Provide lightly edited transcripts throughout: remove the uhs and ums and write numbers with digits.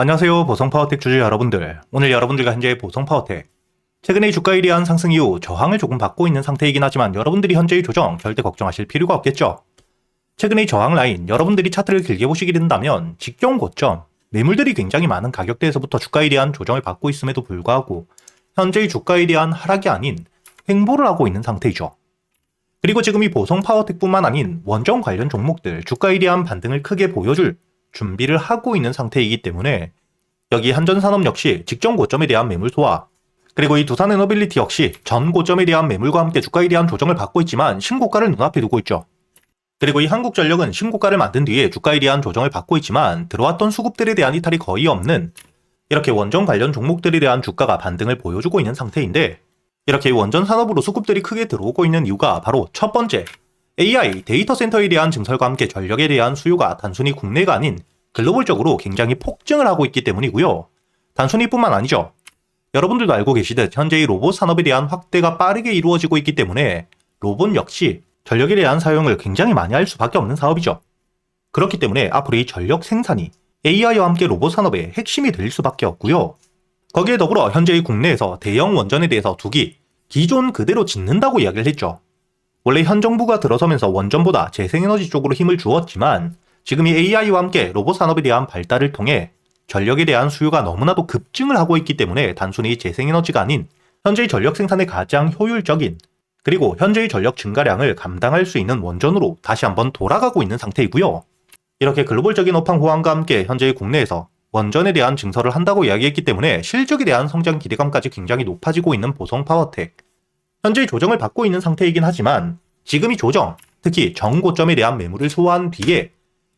안녕하세요. 보성파워텍 주주 여러분들. 오늘 여러분들과 현재의 보성파워텍. 최근에 주가에 대한 상승 이후 저항을 조금 받고 있는 상태이긴 하지만 여러분들이 현재의 조정 절대 걱정하실 필요가 없겠죠. 최근의 저항 라인, 여러분들이 차트를 길게 보시게 된다면 직경 고점, 매물들이 굉장히 많은 가격대에서부터 주가에 대한 조정을 받고 있음에도 불구하고 현재의 주가에 대한 하락이 아닌 횡보를 하고 있는 상태이죠. 그리고 지금 이 보성파워텍뿐만 아닌 원전 관련 종목들 주가에 대한 반등을 크게 보여줄 준비를 하고 있는 상태이기 때문에 여기 한전산업 역시 직전 고점에 대한 매물 소화, 그리고 이 두산에너빌리티 역시 전 고점에 대한 매물과 함께 주가에 대한 조정을 받고 있지만 신고가를 눈앞에 두고 있죠. 그리고 이 한국전력은 신고가를 만든 뒤에 주가에 대한 조정을 받고 있지만 들어왔던 수급들에 대한 이탈이 거의 없는 이렇게 원전 관련 종목들에 대한 주가가 반등을 보여주고 있는 상태인데, 이렇게 원전 산업으로 수급들이 크게 들어오고 있는 이유가 바로 첫 번째, AI, 데이터 센터에 대한 증설과 함께 전력에 대한 수요가 단순히 국내가 아닌 글로벌적으로 굉장히 폭증을 하고 있기 때문이고요. 단순히 뿐만 아니죠. 여러분들도 알고 계시듯 현재의 로봇 산업에 대한 확대가 빠르게 이루어지고 있기 때문에 로봇 역시 전력에 대한 사용을 굉장히 많이 할 수밖에 없는 사업이죠. 그렇기 때문에 앞으로 이 전력 생산이 AI와 함께 로봇 산업의 핵심이 될 수밖에 없고요. 거기에 더불어 현재의 국내에서 대형 원전에 대해서 두기, 기존 그대로 짓는다고 이야기를 했죠. 원래 현 정부가 들어서면서 원전보다 재생에너지 쪽으로 힘을 주었지만 지금 이 AI와 함께 로봇 산업에 대한 발달을 통해 전력에 대한 수요가 너무나도 급증을 하고 있기 때문에 단순히 재생에너지가 아닌 현재의 전력 생산에 가장 효율적인, 그리고 현재의 전력 증가량을 감당할 수 있는 원전으로 다시 한번 돌아가고 있는 상태이고요. 이렇게 글로벌적인 업황 호황과 함께 현재의 국내에서 원전에 대한 증설을 한다고 이야기했기 때문에 실적에 대한 성장 기대감까지 굉장히 높아지고 있는 보성파워텍. 현재 조정을 받고 있는 상태이긴 하지만 지금 이 조정, 특히 전고점에 대한 매물을 소화한 뒤에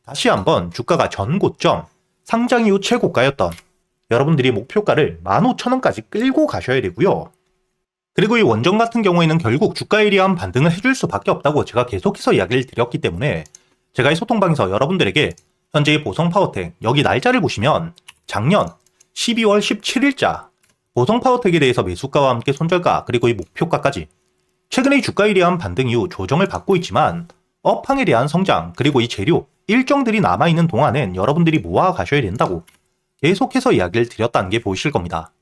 다시 한번 주가가 전고점, 상장 이후 최고가였던 여러분들이 목표가를 15,000원까지 끌고 가셔야 되고요. 그리고 이 원전 같은 경우에는 결국 주가에 대한 반등을 해줄 수밖에 없다고 제가 계속해서 이야기를 드렸기 때문에 제가 이 소통방에서 여러분들에게 현재의 보성파워텍 여기 날짜를 보시면 작년 12월 17일자 보성파워텍에 대해서 매수가와 함께 손절가 그리고 이 목표가까지 최근의 주가에 대한 반등 이후 조정을 받고 있지만 업황에 대한 성장 그리고 이 재료 일정들이 남아있는 동안엔 여러분들이 모아 가셔야 된다고 계속해서 이야기를 드렸다는 게 보이실 겁니다.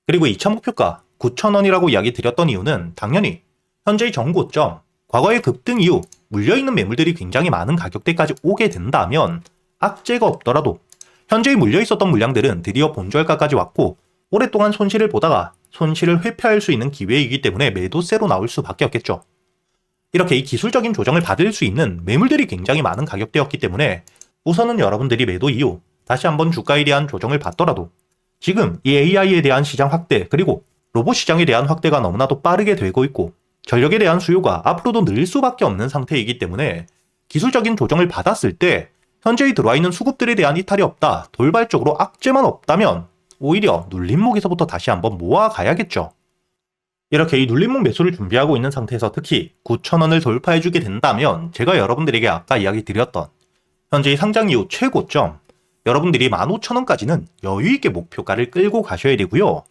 그리고 2차 목표가 9,000원이라고 이야기 드렸던 이유는 당연히 현재의 전고점, 과거의 급등 이후 물려있는 매물들이 굉장히 많은 가격대까지 오게 된다면 악재가 없더라도 현재의 물려있었던 물량들은 드디어 본절가까지 왔고 오랫동안 손실을 보다가 손실을 회피할 수 있는 기회이기 때문에 매도세로 나올 수밖에 없겠죠. 이렇게 이 기술적인 조정을 받을 수 있는 매물들이 굉장히 많은 가격대였기 때문에 우선은 여러분들이 매도 이후 다시 한번 주가에 대한 조정을 받더라도 지금 이 AI에 대한 시장 확대 그리고 로봇 시장에 대한 확대가 너무나도 빠르게 되고 있고 전력에 대한 수요가 앞으로도 늘 수밖에 없는 상태이기 때문에 기술적인 조정을 받았을 때 현재에 들어와 있는 수급들에 대한 이탈이 없다, 돌발적으로 악재만 없다면 오히려 눌림목에서부터 다시 한번 모아가야겠죠. 이렇게 이 눌림목 매수를 준비하고 있는 상태에서 특히 9,000원을 돌파해주게 된다면 제가 여러분들에게 아까 이야기 드렸던 현재의 상장 이후 최고점 여러분들이 15,000원까지는 여유있게 목표가를 끌고 가셔야 되고요.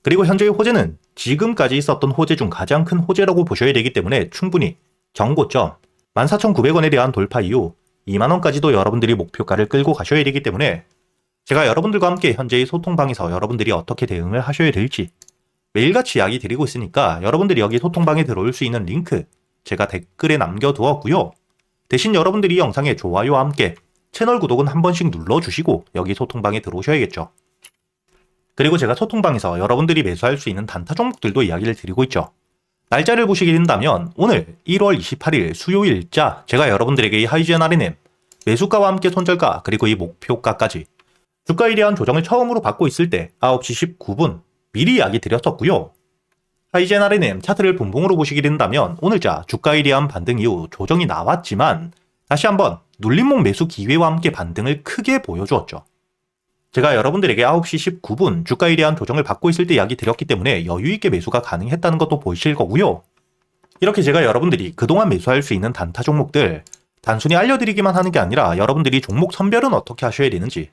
그리고 현재의 호재는 지금까지 있었던 호재 중 가장 큰 호재라고 보셔야 되기 때문에 충분히 전고점 14,900원에 대한 돌파 이후 2만원까지도 여러분들이 목표가를 끌고 가셔야 되기 때문에 제가 여러분들과 함께 현재의 소통방에서 여러분들이 어떻게 대응을 하셔야 될지 매일같이 이야기 드리고 있으니까 여러분들이 여기 소통방에 들어올 수 있는 링크 제가 댓글에 남겨두었고요. 대신 여러분들이 이 영상에 좋아요와 함께 채널 구독은 한 번씩 눌러주시고 여기 소통방에 들어오셔야겠죠. 그리고 제가 소통방에서 여러분들이 매수할 수 있는 단타 종목들도 이야기를 드리고 있죠. 날짜를 보시게 된다면 오늘 1월 28일 수요일자 제가 여러분들에게 이 하이젠 RNM 매수가와 함께 손절가 그리고 이 목표가까지 주가에 대한 조정을 처음으로 받고 있을 때 9시 19분 미리 이야기 드렸었고요. 하이젠 RNM 차트를 분봉으로 보시게 된다면 오늘자 주가에 대한 반등 이후 조정이 나왔지만 다시 한번 눌림목 매수 기회와 함께 반등을 크게 보여주었죠. 제가 여러분들에게 9시 19분 주가에 대한 조정을 받고 있을 때 이야기 드렸기 때문에 여유있게 매수가 가능했다는 것도 보이실 거고요. 이렇게 제가 여러분들이 그동안 매수할 수 있는 단타 종목들 단순히 알려드리기만 하는 게 아니라 여러분들이 종목 선별은 어떻게 하셔야 되는지,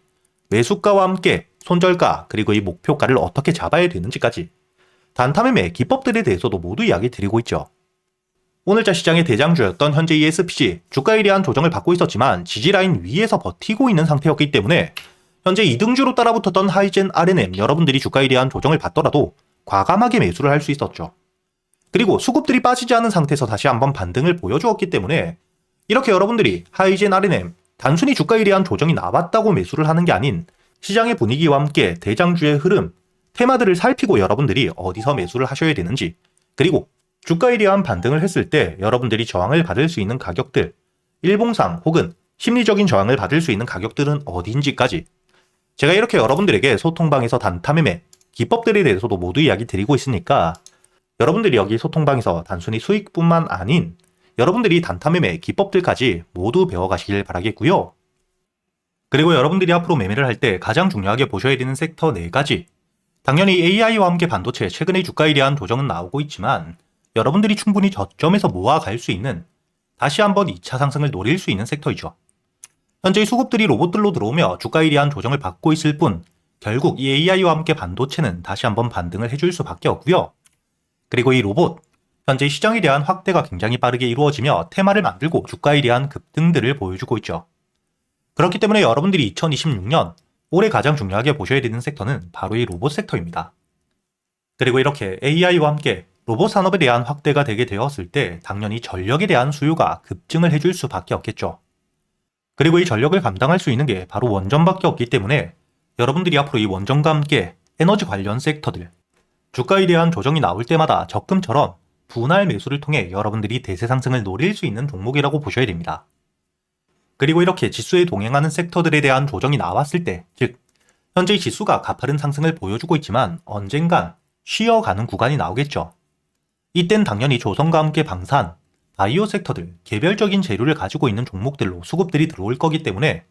매수가와 함께 손절가 그리고 이 목표가를 어떻게 잡아야 되는지까지 단타 매매 기법들에 대해서도 모두 이야기 드리고 있죠. 오늘자 시장의 대장주였던 현재 ESPC 주가에 대한 조정을 받고 있었지만 지지라인 위에서 버티고 있는 상태였기 때문에 현재 2등주로 따라붙었던 하이젠 R&M 여러분들이 주가에 대한 조정을 받더라도 과감하게 매수를 할 수 있었죠. 그리고 수급들이 빠지지 않은 상태에서 다시 한번 반등을 보여주었기 때문에 이렇게 여러분들이 하이젠 R&M 단순히 주가에 대한 조정이 나왔다고 매수를 하는 게 아닌 시장의 분위기와 함께 대장주의 흐름, 테마들을 살피고 여러분들이 어디서 매수를 하셔야 되는지, 그리고 주가에 대한 반등을 했을 때 여러분들이 저항을 받을 수 있는 가격들, 일봉상 혹은 심리적인 저항을 받을 수 있는 가격들은 어디인지까지 제가 이렇게 여러분들에게 소통방에서 단타매매 기법들에 대해서도 모두 이야기 드리고 있으니까 여러분들이 여기 소통방에서 단순히 수익뿐만 아닌 여러분들이 단타매매 기법들까지 모두 배워가시길 바라겠고요. 그리고 여러분들이 앞으로 매매를 할 때 가장 중요하게 보셔야 되는 섹터 4가지. 당연히 AI와 함께 반도체 최근의 주가에 대한 조정은 나오고 있지만 여러분들이 충분히 저점에서 모아갈 수 있는 다시 한번 2차 상승을 노릴 수 있는 섹터이죠. 현재 수급들이 로봇들로 들어오며 주가에 대한 조정을 받고 있을 뿐 결국 이 AI와 함께 반도체는 다시 한번 반등을 해줄 수밖에 없고요. 그리고 이 로봇, 현재 시장에 대한 확대가 굉장히 빠르게 이루어지며 테마를 만들고 주가에 대한 급등들을 보여주고 있죠. 그렇기 때문에 여러분들이 2026년 올해 가장 중요하게 보셔야 되는 섹터는 바로 이 로봇 섹터입니다. 그리고 이렇게 AI와 함께 로봇 산업에 대한 확대가 되게 되었을 때 당연히 전력에 대한 수요가 급증을 해줄 수밖에 없겠죠. 그리고 이 전력을 감당할 수 있는 게 바로 원전밖에 없기 때문에 여러분들이 앞으로 이 원전과 함께 에너지 관련 섹터들, 주가에 대한 조정이 나올 때마다 적금처럼 분할 매수를 통해 여러분들이 대세 상승을 노릴 수 있는 종목이라고 보셔야 됩니다. 그리고 이렇게 지수에 동행하는 섹터들에 대한 조정이 나왔을 때, 즉 현재 지수가 가파른 상승을 보여주고 있지만 언젠간 쉬어가는 구간이 나오겠죠. 이땐 당연히 조선과 함께 방산, 바이오 섹터들, 개별적인 재료를 가지고 있는 종목들로 수급들이 들어올 거기 때문에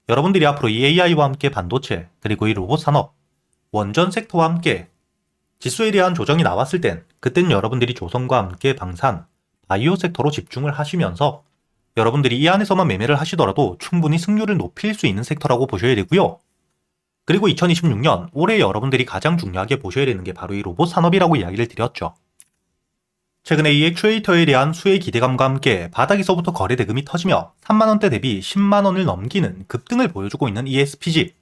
여러분들이 앞으로 이 AI와 함께 반도체, 그리고 이 로봇 산업, 원전 섹터와 함께 지수에 대한 조정이 나왔을 그땐 여러분들이 조선과 함께 방산, 바이오 섹터로 집중을 하시면서 여러분들이 이 안에서만 매매를 하시더라도 충분히 승률을 높일 수 있는 섹터라고 보셔야 되고요. 그리고 2026년 올해 여러분들이 가장 중요하게 보셔야 되는 게 바로 이 로봇 산업이라고 이야기를 드렸죠. 최근에 이 액추에이터에 대한 수혜 기대감과 함께 바닥에서부터 거래 대금이 터지며 3만원대 대비 10만원을 넘기는 급등을 보여주고 있는 ESPG.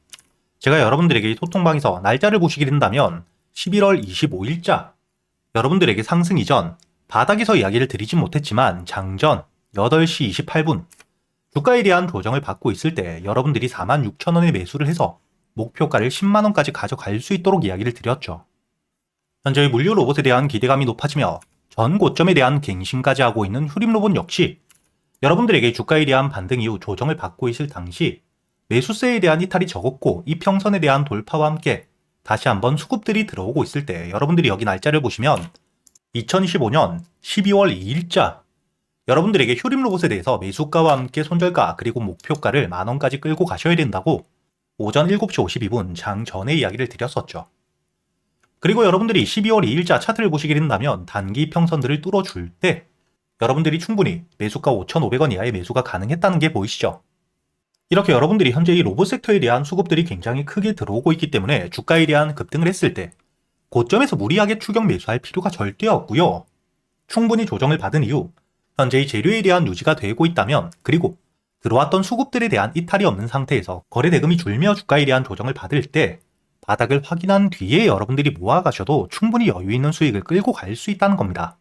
제가 여러분들에게 소통방에서 날짜를 보시게 된다면 11월 25일자 여러분들에게 상승 이전 바닥에서 이야기를 드리진 못했지만 장전 8시 28분 주가에 대한 조정을 받고 있을 때 여러분들이 46,000원에 매수를 해서 목표가를 10만원까지 가져갈 수 있도록 이야기를 드렸죠. 현재 물류 로봇에 대한 기대감이 높아지며 전 고점에 대한 갱신까지 하고 있는 휴림로봇 역시 여러분들에게 주가에 대한 반등 이후 조정을 받고 있을 당시 매수세에 대한 이탈이 적었고 이평선에 대한 돌파와 함께 다시 한번 수급들이 들어오고 있을 때 여러분들이 여기 날짜를 보시면 2025년 12월 2일자 여러분들에게 휴림로봇에 대해서 매수가와 함께 손절가 그리고 목표가를 만원까지 끌고 가셔야 된다고 오전 7시 52분 장 전에 이야기를 드렸었죠. 그리고 여러분들이 12월 2일자 차트를 보시게 된다면 단기 평선들을 뚫어줄 때 여러분들이 충분히 매수가 5,500원 이하의 매수가 가능했다는 게 보이시죠? 이렇게 여러분들이 현재 이 로봇 섹터에 대한 수급들이 굉장히 크게 들어오고 있기 때문에 주가에 대한 급등을 했을 때 고점에서 무리하게 추격 매수할 필요가 절대 없고요. 충분히 조정을 받은 이후 현재 이 재료에 대한 유지가 되고 있다면 그리고 들어왔던 수급들에 대한 이탈이 없는 상태에서 거래 대금이 줄며 주가에 대한 조정을 받을 때 바닥을 확인한 뒤에 여러분들이 모아가셔도 충분히 여유 있는 수익을 끌고 갈 수 있다는 겁니다.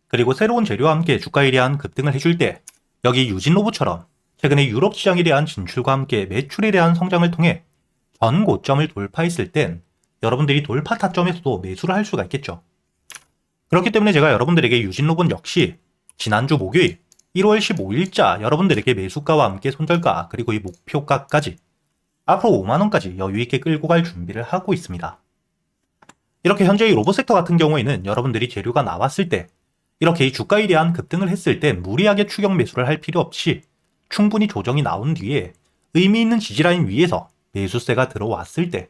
그리고 새로운 재료와 함께 주가에 대한 급등을 해줄 때 여기 유진로봇처럼 최근에 유럽 시장에 대한 진출과 함께 매출에 대한 성장을 통해 전 고점을 돌파했을 땐 여러분들이 돌파 타점에서도 매수를 할 수가 있겠죠. 그렇기 때문에 제가 여러분들에게 유진로봇 역시 지난주 목요일 1월 15일자 여러분들에게 매수가와 함께 손절가 그리고 이 목표가까지 앞으로 5만원까지 여유있게 끌고 갈 준비를 하고 있습니다. 이렇게 현재 이 로봇 섹터 같은 경우에는 여러분들이 재료가 나왔을 때 이렇게 이 주가에 대한 급등을 했을 때 무리하게 추격 매수를 할 필요 없이 충분히 조정이 나온 뒤에 의미 있는 지지라인 위에서 매수세가 들어왔을 때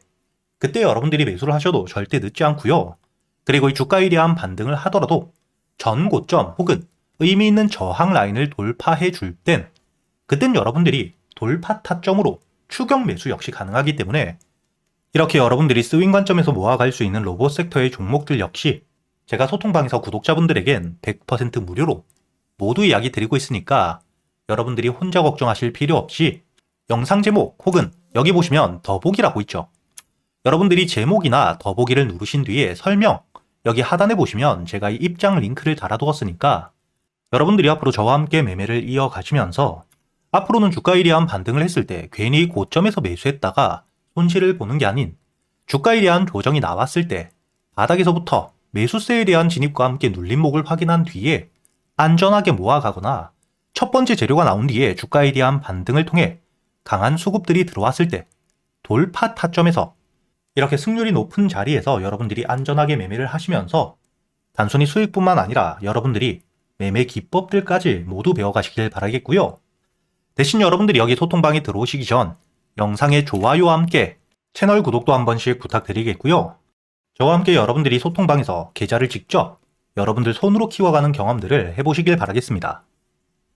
그때 여러분들이 매수를 하셔도 절대 늦지 않고요. 그리고 이 주가에 대한 반등을 하더라도 전 고점 혹은 의미 있는 저항 라인을 돌파해 줄 땐 그땐 여러분들이 돌파 타점으로 추격 매수 역시 가능하기 때문에 이렇게 여러분들이 스윙 관점에서 모아갈 수 있는 로봇 섹터의 종목들 역시 제가 소통방에서 구독자분들에겐 100% 무료로 모두 이야기 드리고 있으니까 여러분들이 혼자 걱정하실 필요 없이 영상 제목 혹은 여기 보시면 더보기라고 있죠. 여러분들이 제목이나 더보기를 누르신 뒤에 설명, 여기 하단에 보시면 제가 이 입장 링크를 달아두었으니까 여러분들이 앞으로 저와 함께 매매를 이어가시면서 앞으로는 주가에 대한 반등을 했을 때 괜히 고점에서 매수했다가 손실을 보는 게 아닌 주가에 대한 조정이 나왔을 때 바닥에서부터 매수세에 대한 진입과 함께 눌림목을 확인한 뒤에 안전하게 모아가거나 첫 번째 재료가 나온 뒤에 주가에 대한 반등을 통해 강한 수급들이 들어왔을 때 돌파 타점에서 이렇게 승률이 높은 자리에서 여러분들이 안전하게 매매를 하시면서 단순히 수익뿐만 아니라 여러분들이 매매 기법들까지 모두 배워가시길 바라겠고요. 대신 여러분들이 여기 소통방에 들어오시기 전 영상의 좋아요와 함께 채널 구독도 한 번씩 부탁드리겠고요. 저와 함께 여러분들이 소통방에서 계좌를 직접 여러분들 손으로 키워가는 경험들을 해보시길 바라겠습니다.